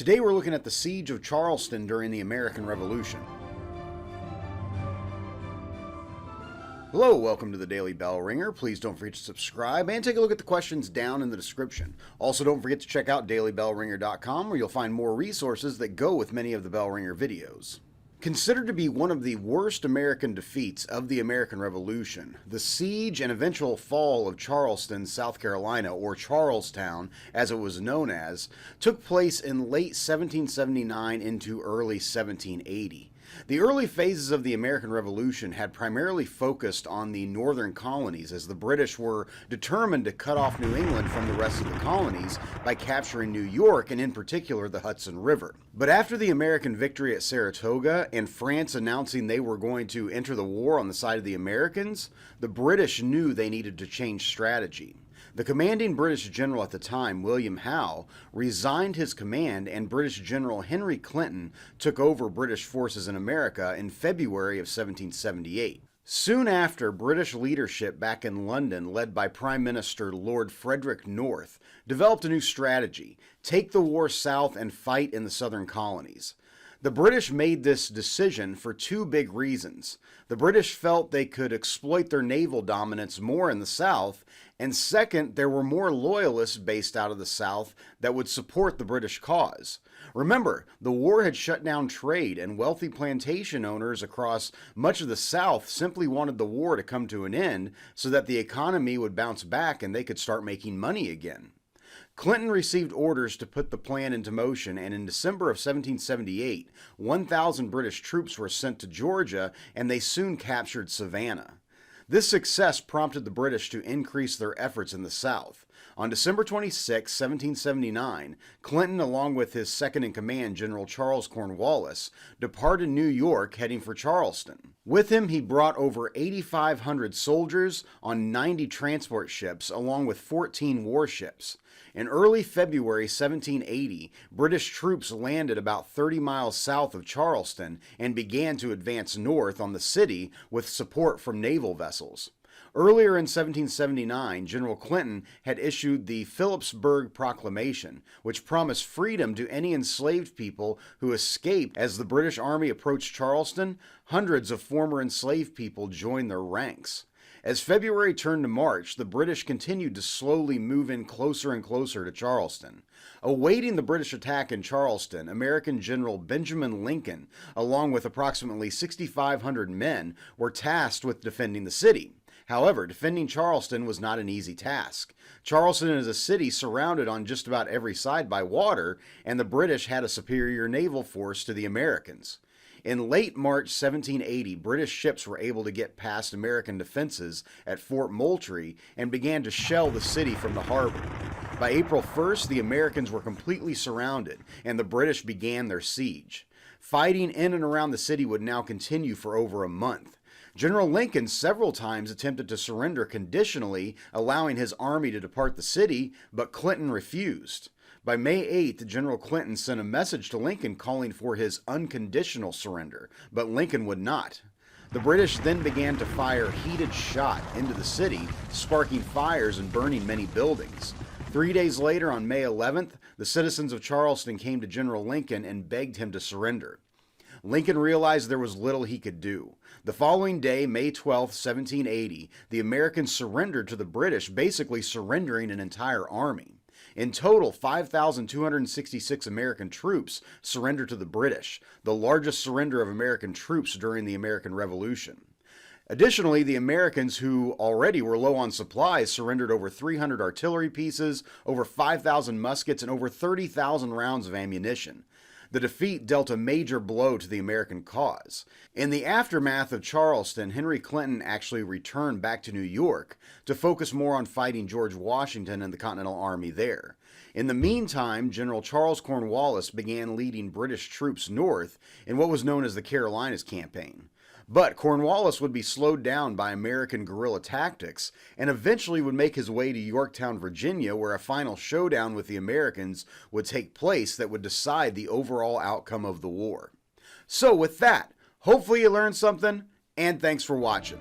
Today we're looking at the Siege of Charleston during the American Revolution. Hello, welcome to the Daily Bellringer. Please don't forget to subscribe and take a look at the questions down in the description. Also, don't forget to check out dailybellringer.com where you'll find more resources that go with many of the Bellringer videos. Considered to be one of the worst American defeats of the American Revolution, the siege and eventual fall of Charleston, South Carolina, or Charlestown as it was known as, took place in late 1779 into early 1780. The early phases of the American Revolution had primarily focused on the northern colonies, as the British were determined to cut off New England from the rest of the colonies by capturing New York and in particular the Hudson River. But after the American victory at Saratoga and France announcing they were going to enter the war on the side of the Americans, the British knew they needed to change strategy. The commanding British general at the time, William Howe, resigned his command, and British General Henry Clinton took over British forces in America in February of 1778. Soon after, British leadership back in London, led by Prime Minister Lord Frederick North, developed a new strategy: take the war south and fight in the Southern Colonies. The British made this decision for two big reasons. The British felt they could exploit their naval dominance more in the South, and second, there were more loyalists based out of the South that would support the British cause. Remember, the war had shut down trade, and wealthy plantation owners across much of the South simply wanted the war to come to an end so that the economy would bounce back and they could start making money again. Clinton received orders to put the plan into motion, and in December of 1778, 1,000 British troops were sent to Georgia, and they soon captured Savannah. This success prompted the British to increase their efforts in the South. On December 26, 1779, Clinton, along with his second-in-command, General Charles Cornwallis, departed New York heading for Charleston. With him, he brought over 8,500 soldiers on 90 transport ships, along with 14 warships. In early February 1780, British troops landed about 30 miles south of Charleston and began to advance north on the city with support from naval vessels. Earlier in 1779, General Clinton had issued the Philipsburg Proclamation, which promised freedom to any enslaved people who escaped. As the British Army approached Charleston, hundreds of former enslaved people joined their ranks. As February turned to March, the British continued to slowly move in closer and closer to Charleston. Awaiting the British attack in Charleston, American General Benjamin Lincoln, along with approximately 6,500 men, were tasked with defending the city. However, defending Charleston was not an easy task. Charleston is a city surrounded on just about every side by water, and the British had a superior naval force to the Americans. In late March 1780, British ships were able to get past American defenses at Fort Moultrie and began to shell the city from the harbor. By April 1st, the Americans were completely surrounded, and the British began their siege. Fighting in and around the city would now continue for over a month. General Lincoln several times attempted to surrender conditionally, allowing his army to depart the city, but Clinton refused. By May 8th, General Clinton sent a message to Lincoln calling for his unconditional surrender, but Lincoln would not. The British then began to fire heated shot into the city, sparking fires and burning many buildings. 3 days later, on May 11th, the citizens of Charleston came to General Lincoln and begged him to surrender. Lincoln realized there was little he could do. The following day, May 12, 1780, the Americans surrendered to the British, basically surrendering an entire army. In total, 5,266 American troops surrendered to the British, the largest surrender of American troops during the American Revolution. Additionally, the Americans, who already were low on supplies, surrendered over 300 artillery pieces, over 5,000 muskets, and over 30,000 rounds of ammunition. The defeat dealt a major blow to the American cause. In the aftermath of Charleston, Henry Clinton actually returned back to New York to focus more on fighting George Washington and the Continental Army there. In the meantime, General Charles Cornwallis began leading British troops north in what was known as the Carolinas Campaign. But Cornwallis would be slowed down by American guerrilla tactics and eventually would make his way to Yorktown, Virginia, where a final showdown with the Americans would take place that would decide the overall outcome of the war. So with that, hopefully you learned something, and thanks for watching.